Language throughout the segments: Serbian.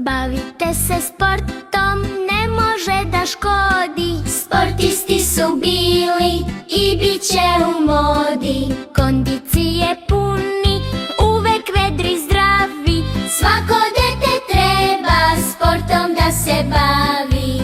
Bavite se sportom, ne može da škodi. Sportisti su bili i bit će u modi. Kondicije puni, uvek vedri, zdravi. Svako dete treba sportom da se bavi.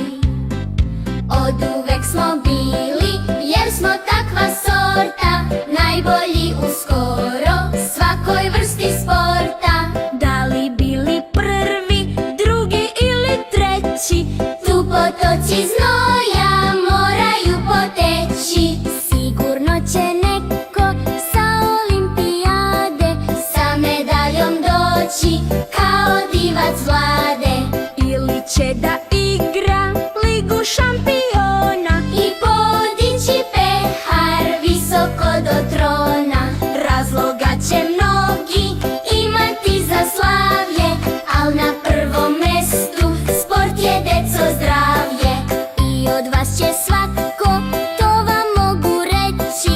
Oduvek smo bili, jer smo takva sorta, najbolji u skoro svakoj vrsti sporta. Da li bili prvi, drugi ili treći, tu potoci znoja moraju poteći. Sigurno će neko sa olimpijade sa medaljom doći kao divac Vlade. Ili će da igra ligu šampiona i podići pehar visoko do trona. Razloga će mnogi imati za slavlje, al na prvom mestu sport je, deco, zdravlje. I od vas će svako, to vam mogu reći,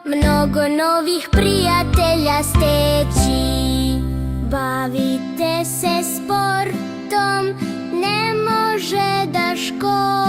mnogo novih prijatelja steći. Bavite se sportom, ne može da škodi.